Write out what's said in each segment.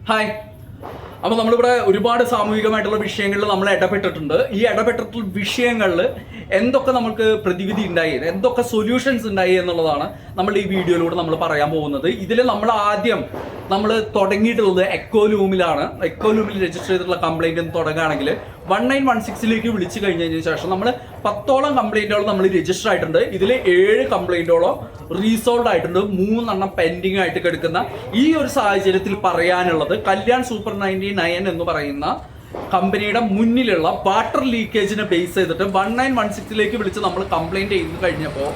Hi. അപ്പോൾ നമ്മളിവിടെ ഒരുപാട് സാമൂഹികമായിട്ടുള്ള വിഷയങ്ങളിൽ നമ്മൾ ഇടപെട്ടിട്ടുണ്ട്. ഈ ഇടപെട്ടിട്ടുള്ള വിഷയങ്ങളിൽ എന്തൊക്കെ നമുക്ക് പ്രതിവിധി ഉണ്ടായി, എന്തൊക്കെ സൊല്യൂഷൻസ് ഉണ്ടായി എന്നുള്ളതാണ് നമ്മൾ ഈ വീഡിയോയിലൂടെ നമ്മൾ പറയാൻ പോകുന്നത്. ഇതിൽ നമ്മൾ തുടങ്ങിയിട്ടുള്ളത് എക്കോലൂമിലാണ്. എക്കോലൂമിൽ രജിസ്റ്റർ ചെയ്തിട്ടുള്ള കംപ്ലൈൻറ്റ് എന്ന് തുടങ്ങുകയാണെങ്കിൽ 1916 വിളിച്ചു കഴിഞ്ഞതിന് ശേഷം നമ്മൾ 10ഓളം കംപ്ലൈൻറ്റുകൾ നമ്മൾ രജിസ്റ്റർ ആയിട്ടുണ്ട്. ഇതിൽ 7 കംപ്ലൈൻറ്റോളം റീസോൾവ് ആയിട്ടുണ്ട്, 3 പെൻഡിങ് ആയിട്ട് കിടക്കുന്ന ഈ ഒരു സാഹചര്യത്തിൽ പറയാനുള്ളത് കല്യാൺ സൂപ്പർ 99 എന്ന് പറയുന്ന കമ്പനിയുടെ മുന്നിലുള്ള വാട്ടർ ലീക്കേജിനെ ബേസ് ചെയ്തിട്ട് 1916 വിളിച്ച് നമ്മൾ കംപ്ലൈൻറ്റ് ചെയ്ത് കഴിഞ്ഞപ്പോൾ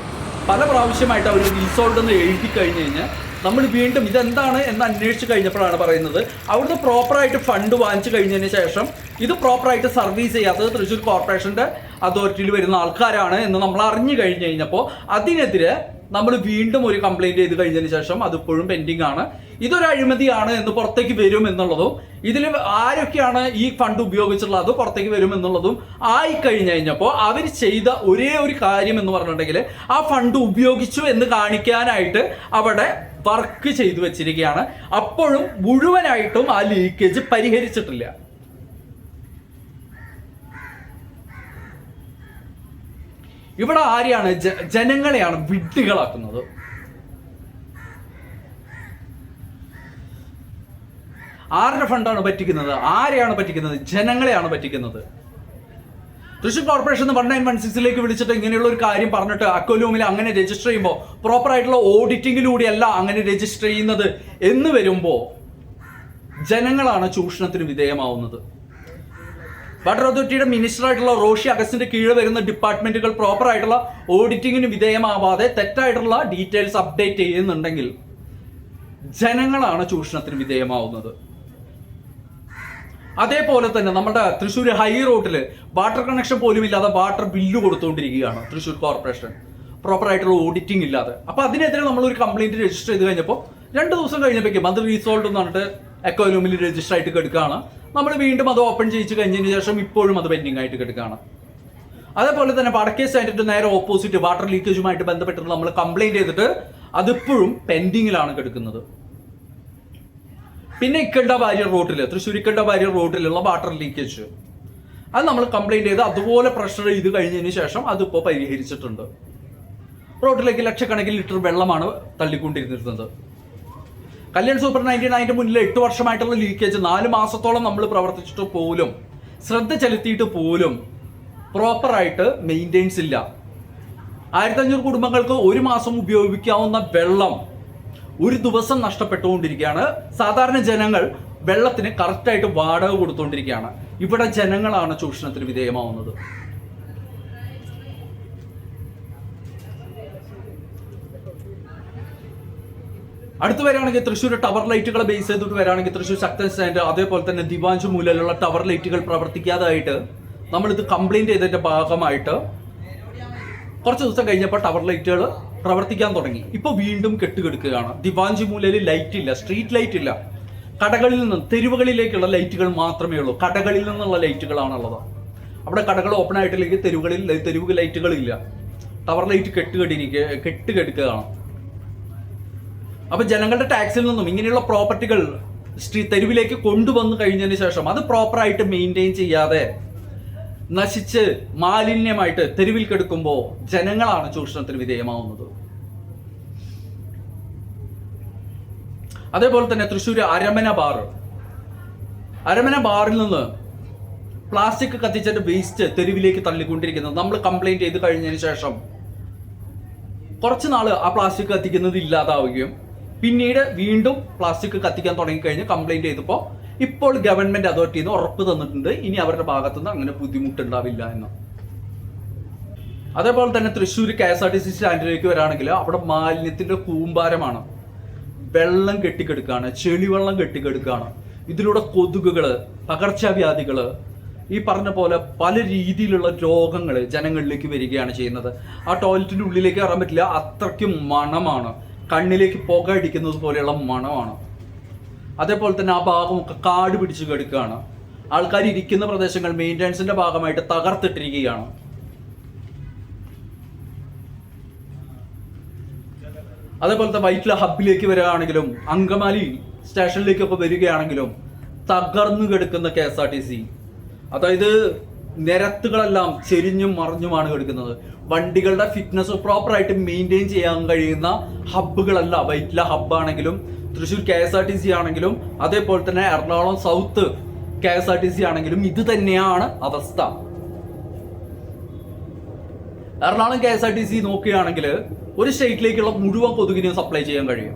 പല പ്രാവശ്യമായിട്ട് അവർ റീസോൾവ് എന്ന് എഴുതി കഴിഞ്ഞ് കഴിഞ്ഞാൽ നമ്മൾ വീണ്ടും ഇതെന്താണ് എന്ന് അന്വേഷിച്ച് കഴിഞ്ഞപ്പോഴാണ് പറയുന്നത് അവിടുന്ന് പ്രോപ്പറായിട്ട് ഫണ്ട് വാങ്ങിച്ചു കഴിഞ്ഞതിന് ശേഷം ഇത് പ്രോപ്പറായിട്ട് സർവീസ് ചെയ്യാത്തത് തൃശ്ശൂർ കോർപ്പറേഷൻ്റെ അതോറിറ്റിയിൽ വരുന്ന ആൾക്കാരാണ് എന്ന് നമ്മൾ അറിഞ്ഞു കഴിഞ്ഞ് കഴിഞ്ഞപ്പോൾ അതിനെതിരെ നമ്മൾ വീണ്ടും ഒരു കംപ്ലൈൻറ്റ് ചെയ്ത് കഴിഞ്ഞതിന് ശേഷം അതിപ്പോഴും പെൻഡിങ് ആണ്. ഇതൊരു അഴിമതിയാണ് എന്ന് പുറത്തേക്ക് വരും എന്നുള്ളതും ഇതിൽ ആരൊക്കെയാണ് ഈ ഫണ്ട് ഉപയോഗിച്ചുള്ളത് അത് പുറത്തേക്ക് വരും എന്നുള്ളതും ആയി കഴിഞ്ഞപ്പോൾ അവർ ചെയ്ത ഒരേ ഒരു കാര്യം എന്ന് പറഞ്ഞിട്ടുണ്ടെങ്കിൽ ആ ഫണ്ട് ഉപയോഗിച്ചു എന്ന് കാണിക്കാനായിട്ട് അവിടെ വർക്ക് ചെയ്തു വെച്ചിരിക്കുകയാണ്. അപ്പോഴും മുഴുവനായിട്ടും ആ ലീക്കേജ് പരിഹരിച്ചിട്ടില്ല. ഇവിടെ ആരെയാണ് ജനങ്ങളെയാണ് വിഡ്ഢികളാക്കുന്നത്. ആരുടെ ഫണ്ടാണ് പറ്റിക്കുന്നത്? ആരെയാണ് പറ്റിക്കുന്നത്? ജനങ്ങളെയാണ് പറ്റിക്കുന്നത്. തൃശ്ശൂർ കോർപ്പറേഷൻ 1916 വിളിച്ചിട്ട് ഇങ്ങനെയുള്ള ഒരു കാര്യം പറഞ്ഞിട്ട് അക്കോലൂമിൽ അങ്ങനെ രജിസ്റ്റർ ചെയ്യുമ്പോൾ പ്രോപ്പറായിട്ടുള്ള ഓഡിറ്റിങ്ങിലൂടെയല്ല അങ്ങനെ രജിസ്റ്റർ ചെയ്യുന്നത് എന്ന് വരുമ്പോൾ ജനങ്ങളാണ് ചൂഷണത്തിന് വിധേയമാവുന്നത്. വാട്ടർ അതോറിറ്റിയുടെ മിനിസ്റ്ററായിട്ടുള്ള റോഷി അഗസ്റ്റിന്റെ കീഴിൽ വരുന്ന ഡിപ്പാർട്ട്മെന്റുകൾ പ്രോപ്പർ ആയിട്ടുള്ള ഓഡിറ്റിങ്ങിന് വിധേയമാവാതെ തെറ്റായിട്ടുള്ള ഡീറ്റെയിൽസ് അപ്ഡേറ്റ് ചെയ്യുന്നുണ്ടെങ്കിൽ ജനങ്ങളാണ് ചൂഷണത്തിന് വിധേയമാവുന്നത്. അതേപോലെ തന്നെ നമ്മുടെ തൃശ്ശൂർ ഹൈ റോഡിൽ വാട്ടർ കണക്ഷൻ പോലും ഇല്ലാതെ വാട്ടർ ബില്ല് കൊടുത്തുകൊണ്ടിരിക്കുകയാണ് തൃശ്ശൂർ കോർപ്പറേഷൻ, പ്രോപ്പറായിട്ടുള്ള ഓഡിറ്റിംഗ് ഇല്ലാതെ. അപ്പൊ അതിനെതിരെ നമ്മളൊരു കംപ്ലൈന്റ് രജിസ്റ്റർ ചെയ്ത് കഴിഞ്ഞപ്പോൾ 2 ദിവസം കഴിഞ്ഞപ്പോഴേക്കും അത് റീസോൾവ് എന്ന് പറഞ്ഞിട്ട് എക്കോനോമിൽ രജിസ്റ്റർ ആയിട്ട് കിടക്കുകയാണ്. നമ്മൾ വീണ്ടും അത് ഓപ്പൺ ചെയ്യിച്ച് കഴിഞ്ഞതിന് ശേഷം ഇപ്പോഴും അത് പെൻഡിങ് ആയിട്ട് കിടക്കുകയാണ്. അതേപോലെ തന്നെ വടക്കേ സ്റ്റാൻഡിന്റെ നേരെ ഓപ്പോസിറ്റ് വാട്ടർ ലീക്കേജുമായിട്ട് ബന്ധപ്പെട്ടിട്ട് നമ്മൾ കംപ്ലൈന്റ് ചെയ്തിട്ട് അതിപ്പോഴും പെൻഡിങ്ങിലാണ് കിടക്കുന്നത്. പിന്നെ ഇക്കണ്ട വാര്യർ റോഡിൽ, തൃശ്ശൂർ ഇക്കണ്ട വാര്യർ റോഡിലുള്ള വാട്ടർ ലീക്കേജ് അത് നമ്മൾ കംപ്ലൈന്റ് ചെയ്ത് അതുപോലെ പ്രഷർ ചെയ്ത് കഴിഞ്ഞതിന് ശേഷം അതിപ്പോൾ പരിഹരിച്ചിട്ടുണ്ട്. റോഡിലേക്ക് ലക്ഷക്കണക്കിന് ലിറ്റർ വെള്ളമാണ് തള്ളിക്കൊണ്ടിരുന്നിരുന്നത്. കല്യാൺ സൂപ്പർ 99 മുന്നിൽ 8 വർഷമായിട്ടുള്ള ലീക്കേജ് 4 മാസത്തോളം നമ്മൾ പ്രവർത്തിച്ചിട്ട് പോലും ശ്രദ്ധ ചെലുത്തിയിട്ട് പോലും പ്രോപ്പറായിട്ട് മെയിൻറ്റെയിൻസ് ഇല്ല. 1500 കുടുംബങ്ങൾക്ക് 1 മാസം ഉപയോഗിക്കാവുന്ന വെള്ളം ഒരു ദിവസം നഷ്ടപ്പെട്ടുകൊണ്ടിരിക്കുകയാണ്. സാധാരണ ജനങ്ങൾ വെള്ളത്തിന് കറക്റ്റായിട്ട് വാടക കൊടുത്തുകൊണ്ടിരിക്കുകയാണ്. ഇവിടെ ജനങ്ങളാണ് ചൂഷണത്തിന് വിധേയമാവുന്നത്. അടുത്ത് വരികയാണെങ്കിൽ തൃശ്ശൂർ ടവർ ലൈറ്റുകളെ ബേസ് ചെയ്തിട്ട് വരികയാണെങ്കിൽ തൃശ്ശൂർ ശക്തൻ സ്റ്റാൻഡ്, അതേപോലെ തന്നെ ദിവാഞ്ചു മൂലയിലുള്ള ടവർ ലൈറ്റുകൾ പ്രവർത്തിക്കാതായിട്ട് നമ്മളിത് കംപ്ലൈന്റ് ചെയ്തതിന്റെ ഭാഗമായിട്ട് കുറച്ച് ദിവസം കഴിഞ്ഞപ്പോൾ ടവർ ലൈറ്റുകൾ പ്രവർത്തിക്കാൻ തുടങ്ങി. ഇപ്പോൾ വീണ്ടും കെട്ടുകെടുക്കുകയാണ്. ദിവാഞ്ചു മൂലയിൽ ലൈറ്റ് ഇല്ല, സ്ട്രീറ്റ് ലൈറ്റ് ഇല്ല. കടകളിൽ നിന്ന് തെരുവുകളിലേക്കുള്ള ലൈറ്റുകൾ മാത്രമേ ഉള്ളൂ. കടകളിൽ നിന്നുള്ള ലൈറ്റുകളാണുള്ളത്. അവിടെ കടകൾ ഓപ്പൺ ആയിട്ടില്ലെങ്കിൽ തെരുവ് ലൈറ്റുകളില്ല. Tower light കെട്ടുകെടുക്കുകയാണ്. അപ്പൊ ജനങ്ങളുടെ ടാക്സിൽ നിന്നും ഇങ്ങനെയുള്ള പ്രോപ്പർട്ടികൾ തെരുവിലേക്ക് കൊണ്ടുവന്നു കഴിഞ്ഞതിന് ശേഷം അത് പ്രോപ്പറായിട്ട് മെയിൻറ്റെയിൻ ചെയ്യാതെ നശിച്ച് മാലിന്യമായിട്ട് തെരുവിൽ കിടക്കുമ്പോൾ ജനങ്ങളാണ് ചൂഷണത്തിന് വിധേയമാവുന്നത്. അതേപോലെ തന്നെ തൃശ്ശൂർ അരമന ബാറിൽ നിന്ന് പ്ലാസ്റ്റിക് കത്തിച്ചതിന്റെ വേസ്റ്റ് തെരുവിലേക്ക് തള്ളിക്കൊണ്ടിരിക്കുന്നത് നമ്മൾ കംപ്ലൈന്റ് ചെയ്ത് കഴിഞ്ഞതിന് ശേഷം കുറച്ച് നാൾ ആ പ്ലാസ്റ്റിക് കത്തിക്കുന്നത് ഇല്ലാതാവുകയും പിന്നീട് വീണ്ടും പ്ലാസ്റ്റിക് കത്തിക്കാൻ തുടങ്ങിക്കഴിഞ്ഞ് കംപ്ലൈന്റ് ചെയ്തപ്പോൾ ഇപ്പോൾ ഗവൺമെന്റ് അതോറിറ്റിയിൽ നിന്ന് ഉറപ്പ് തന്നിട്ടുണ്ട് ഇനി അവരുടെ ഭാഗത്തുനിന്ന് അങ്ങനെ ബുദ്ധിമുട്ടുണ്ടാവില്ല എന്ന്. അതേപോലെ തന്നെ തൃശ്ശൂർ KSRTC സ്റ്റാൻഡിലേക്ക് വരാണെങ്കിൽ അവിടെ മാലിന്യത്തിന്റെ കൂമ്പാരമാണ്. വെള്ളം കെട്ടിക്കെടുക്കുകയാണ്, ചെളിവെള്ളം കെട്ടിക്കെടുക്കുകയാണ്. ഇതിലൂടെ കൊതുകുകള്, പകർച്ചവ്യാധികള്, ഈ പറഞ്ഞ പോലെ പല രീതിയിലുള്ള രോഗങ്ങൾ ജനങ്ങളിലേക്ക് വരികയാണ് ചെയ്യുന്നത്. ആ ടോയ്ലറ്റിന്റെ ഉള്ളിലേക്ക് കയറാൻ പറ്റില്ല, അത്രയ്ക്കും മണമാണ്. കണ്ണിലേക്ക് പുക അടിക്കുന്നത് പോലെയുള്ള മണമാണ്. അതേപോലെ തന്നെ ആ ഭാഗമൊക്കെ കാട് പിടിച്ച് കിടക്കുകയാണ്. ആൾക്കാർ ഇരിക്കുന്ന പ്രദേശങ്ങൾ മെയിൻ്റനൻസിന്റെ ഭാഗമായിട്ട് തകർത്തിട്ടിരിക്കുകയാണ്. അതേപോലത്തെ വൈറ്റില ഹബിലേക്ക് വരികയാണെങ്കിലും അങ്കമാലി സ്റ്റേഷനിലേക്കൊക്കെ വരികയാണെങ്കിലും തകർന്നു കിടക്കുന്ന KSRTC, അതായത് നിരത്തുകളെല്ലാം ചെരിഞ്ഞും മറിഞ്ഞുമാണ് കിടക്കുന്നത്. വണ്ടികളുടെ ഫിറ്റ്നസ് പ്രോപ്പറായിട്ട് മെയിൻറ്റെയിൻ ചെയ്യാൻ കഴിയുന്ന ഹബ്ബുകളല്ല. വൈറ്റില ഹബ്ബാണെങ്കിലും തൃശ്ശൂർ KSRTC ആണെങ്കിലും അതേപോലെ തന്നെ എറണാകുളം സൗത്ത് KSRTC ആണെങ്കിലും ഇത് തന്നെയാണ് അവസ്ഥ. എറണാകുളം KSRTC നോക്കുകയാണെങ്കിൽ ഒരു സ്റ്റേറ്റിലേക്കുള്ള മുഴുവൻ കൊതുകിനെയും സപ്ലൈ ചെയ്യാൻ കഴിയും.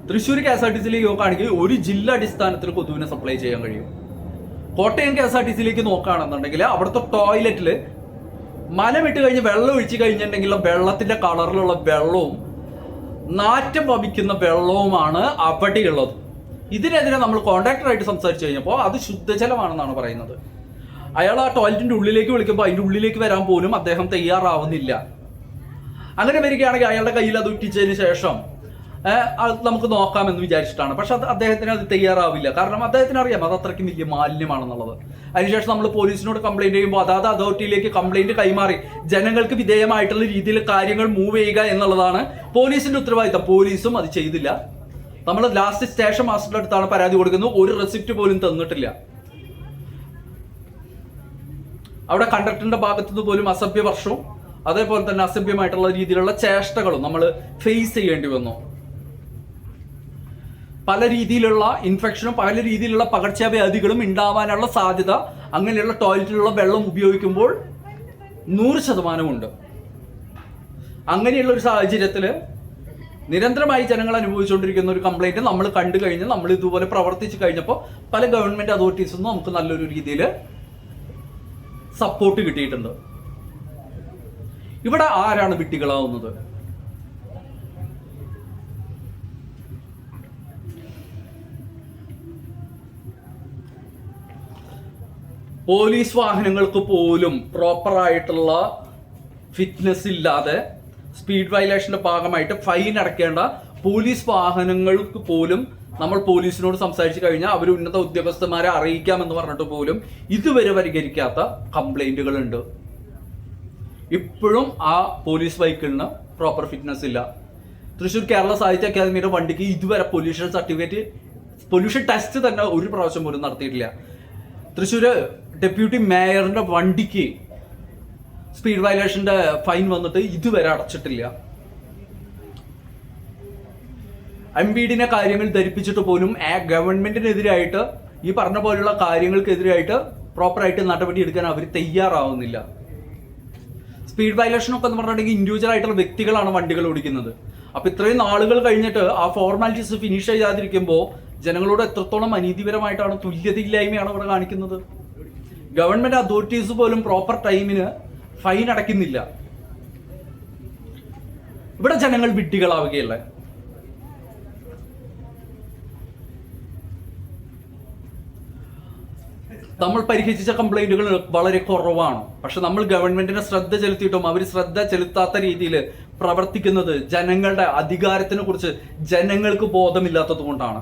തൃശ്ശൂർ KSRTCയിലേക്ക് നോക്കുകയാണെങ്കിൽ ഒരു ജില്ലാ അടിസ്ഥാനത്തിൽ കൊതുകിനെ സപ്ലൈ ചെയ്യാൻ കഴിയും. കോട്ടയം KSRTCയിലേക്ക് നോക്കുകയാണെന്നുണ്ടെങ്കിൽ അവിടുത്തെ ടോയ്ലറ്റിൽ മലമിട്ട് കഴിഞ്ഞ് വെള്ളം ഒഴിച്ച് കഴിഞ്ഞിട്ടുണ്ടെങ്കിൽ വെള്ളത്തിന്റെ കളറിലുള്ള വെള്ളവും നാറ്റം വമിക്കുന്ന വെള്ളവുമാണ് അവിടെയുള്ളത്. ഇതിനെതിരെ നമ്മൾ കോൺട്രാക്ടറായിട്ട് സംസാരിച്ചു കഴിഞ്ഞപ്പോൾ അത് ശുദ്ധജലമാണെന്നാണ് പറയുന്നത്. അയാൾ ആ ടോയ്ലറ്റിന്റെ ഉള്ളിലേക്ക് വിളിക്കുമ്പോൾ അതിന്റെ ഉള്ളിലേക്ക് വരാൻ പോലും അദ്ദേഹം തയ്യാറാവുന്നില്ല. അങ്ങനെ വരികയാണെങ്കിൽ അയാളുടെ കയ്യിൽ അത് ഇട്ടിച്ചതിന് ശേഷം നമുക്ക് നോക്കാമെന്ന് വിചാരിച്ചിട്ടാണ്. പക്ഷെ അദ്ദേഹത്തിന് അത് തയ്യാറാവില്ല. കാരണം അദ്ദേഹത്തിന് അറിയാം അത് അത്രയ്ക്കും വലിയ മാലിന്യമാണെന്നുള്ളത്. അതിനുശേഷം നമ്മൾ പോലീസിനോട് കംപ്ലൈന്റ് ചെയ്യുമ്പോൾ അതാത് അതോറിറ്റിയിലേക്ക് കംപ്ലൈന്റ് കൈമാറി ജനങ്ങൾക്ക് വിധേയമായിട്ടുള്ള രീതിയിൽ കാര്യങ്ങൾ മൂവ് ചെയ്യുക എന്നുള്ളതാണ് പോലീസിന്റെ ഉത്തരവാദിത്തം. പോലീസും അത് ചെയ്തില്ല. നമ്മൾ ലാസ്റ്റ് സ്റ്റേഷൻ മാസ്റ്ററുടെ അടുത്താണ് പരാതി കൊടുക്കുന്നത്. ഒരു റെസിപ്റ്റ് പോലും തന്നിട്ടില്ല. അവിടെ കണ്ടക്ടറിന്റെ ഭാഗത്തുനിന്ന് പോലും അസഭ്യവർഷവും അതേപോലെ തന്നെ അസഭ്യമായിട്ടുള്ള രീതിയിലുള്ള ചേഷ്ടകളും നമ്മൾ ഫേസ് ചെയ്യേണ്ടി വന്നു. പല രീതിയിലുള്ള ഇൻഫെക്ഷനും പല രീതിയിലുള്ള പകർച്ചവ്യാധികളും ഉണ്ടാവാനുള്ള സാധ്യത അങ്ങനെയുള്ള ടോയ്ലറ്റിലുള്ള വെള്ളം ഉപയോഗിക്കുമ്പോൾ 100% ഉണ്ട്. അങ്ങനെയുള്ള ഒരു സാഹചര്യത്തിൽ നിരന്തരമായി ജനങ്ങൾ അനുഭവിച്ചുകൊണ്ടിരിക്കുന്ന ഒരു കംപ്ലൈന്റ് നമ്മൾ കണ്ടു കഴിഞ്ഞ് നമ്മൾ ഇതുപോലെ പ്രവർത്തിച്ചു കഴിഞ്ഞപ്പോൾ പല ഗവൺമെന്റ് അതോറിറ്റീസിൽ നിന്നും നമുക്ക് നല്ലൊരു രീതിയിൽ സപ്പോർട്ട് കിട്ടിയിട്ടുണ്ട്. ഇവിടെ ആരാണ് വിട്ടികളാവുന്നത്? പോലീസ് വാഹനങ്ങൾക്ക് പോലും പ്രോപ്പറായിട്ടുള്ള ഫിറ്റ്നസ് ഇല്ലാതെ സ്പീഡ് വയലേഷന്റെ ഭാഗമായിട്ട് ഫൈൻ അടയ്ക്കേണ്ട പോലീസ് വാഹനങ്ങൾക്ക് പോലും നമ്മൾ പോലീസിനോട് സംസാരിച്ചു കഴിഞ്ഞാൽ അവർ ഉന്നത ഉദ്യോഗസ്ഥന്മാരെ അറിയിക്കാമെന്ന് പറഞ്ഞിട്ട് പോലും ഇതുവരെ പരിഹരിക്കാത്ത കംപ്ലൈന്റുകളുണ്ട്. ഇപ്പോഴും ആ പോലീസ് വെഹിക്കിളിന് പ്രോപ്പർ ഫിറ്റ്നസ് ഇല്ല. തൃശ്ശൂർ കേരള സാഹിത്യ അക്കാദമിയുടെ വണ്ടിക്ക് ഇതുവരെ പൊല്യൂഷൻ ടെസ്റ്റ് തന്നെ ഒരു പ്രാവശ്യം പോലും നടത്തിയിട്ടില്ല. തൃശ്ശൂർ ഡെപ്യൂട്ടി മേയറിന്റെ വണ്ടിക്ക് സ്പീഡ് വയലേഷന്റെ ഫൈൻ വന്നിട്ട് ഇതുവരെ അടച്ചിട്ടില്ല. MVDനെ കാര്യങ്ങൾ ധരിപ്പിച്ചിട്ട് പോലും ഗവൺമെന്റിനെതിരായിട്ട് ഈ പറഞ്ഞ പോലുള്ള കാര്യങ്ങൾക്കെതിരായിട്ട് പ്രോപ്പറായിട്ട് നടപടി എടുക്കാൻ അവർ തയ്യാറാവുന്നില്ല. സ്പീഡ് വയലേഷൻ ഒക്കെ എന്ന് പറഞ്ഞിട്ടുണ്ടെങ്കിൽ ഇൻഡിവിജ്വൽ ആയിട്ടുള്ള വ്യക്തികളാണ് വണ്ടികൾ ഓടിക്കുന്നത്. അപ്പൊ ഇത്രയും നാളുകൾ കഴിഞ്ഞിട്ട് ആ ഫോർമാലിറ്റീസ് ഫിനിഷ് ചെയ്യാതിരിക്കുമ്പോൾ ജനങ്ങളോട് എത്രത്തോളം അനീതിപരമായിട്ടാണ്, തുല്യതയില്ലായ്മയാണ് ഇവിടെ കാണിക്കുന്നത്. ഗവൺമെന്റ് അതോറിറ്റീസ് പോലും പ്രോപ്പർ ടൈമിന് ഫൈൻ അടയ്ക്കുന്നില്ല. ഇവിടെ ജനങ്ങൾ വിഡ്ഢികളാവുകയല്ലേ? നമ്മൾ പരിഹരിച്ച കംപ്ലൈന്റുകൾ വളരെ കുറവാണ്. പക്ഷെ നമ്മൾ ഗവൺമെന്റിനെ ശ്രദ്ധ ചെലുത്തിയിട്ടും അവർ ശ്രദ്ധ ചെലുത്താത്ത രീതിയിൽ പ്രവർത്തിക്കുന്നത് ജനങ്ങളുടെ അധികാരത്തിനെ കുറിച്ച് ജനങ്ങൾക്ക് ബോധമില്ലാത്തത് കൊണ്ടാണ്.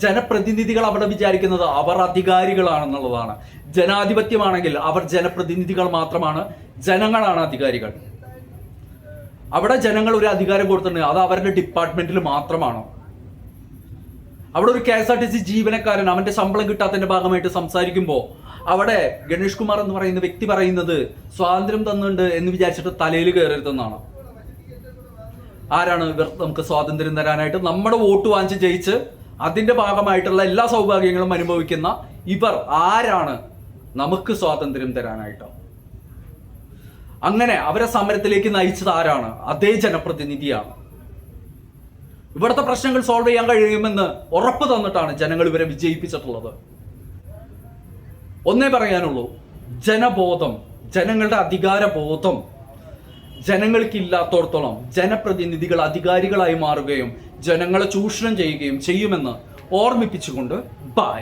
ജനപ്രതിനിധികൾ അവിടെ വിചാരിക്കുന്നത് അവർ അധികാരികളാണെന്നുള്ളതാണ്. ജനാധിപത്യമാണെങ്കിൽ അവർ ജനപ്രതിനിധികൾ മാത്രമാണ്, ജനങ്ങളാണ് അധികാരികൾ. അവിടെ ജനങ്ങൾ ഒരു അധികാരം കൊടുത്തിട്ടുണ്ട്, അത് അവരുടെ ഡിപ്പാർട്ട്മെന്റിൽ മാത്രമാണ്. അവിടെ ഒരു KSRTC ജീവനക്കാരൻ അവന്റെ ശമ്പളം കിട്ടാത്തതിന്റെ ഭാഗമായിട്ട് സംസാരിക്കുമ്പോൾ അവിടെ ഗണേഷ് കുമാർ എന്ന് പറയുന്ന വ്യക്തി പറയുന്നത് സ്വാതന്ത്ര്യം തന്നുണ്ട് എന്ന് വിചാരിച്ചിട്ട് തലയിൽ കയറരുതെന്നാണ്. ആരാണ് ഇവർ നമുക്ക് സ്വാതന്ത്ര്യം തരാനായിട്ട്? നമ്മുടെ വോട്ട് വാങ്ങിച്ച് ജയിച്ച് അതിന്റെ ഭാഗമായിട്ടുള്ള എല്ലാ സൗഭാഗ്യങ്ങളും അനുഭവിക്കുന്ന ഇവർ ആരാണ് നമുക്ക് സ്വാതന്ത്ര്യം തരാനായിട്ട്? അങ്ങനെ അവരെ സമരത്തിലേക്ക് നയിച്ചത് ആരാണ്? അതേ ജനപ്രതിനിധിയാണ്. ഇവിടുത്തെ പ്രശ്നങ്ങൾ സോൾവ് ചെയ്യാൻ കഴിയുമെന്ന് ഉറപ്പ് തന്നിട്ടാണ് ജനങ്ങൾ ഇവരെ വിജയിപ്പിച്ചിട്ടുള്ളത്. ഒന്നേ പറയാനുള്ളൂ, ജനബോധം, ജനങ്ങളുടെ അധികാരബോധം ജനങ്ങൾക്കില്ലാത്തോടത്തോളം ജനപ്രതിനിധികൾ അധികാരികളായി മാറുകയും ജനങ്ങളെ ചൂഷണം ചെയ്യുകയും ചെയ്യുമെന്ന് ഓർമ്മിപ്പിച്ചുകൊണ്ട് ബൈ.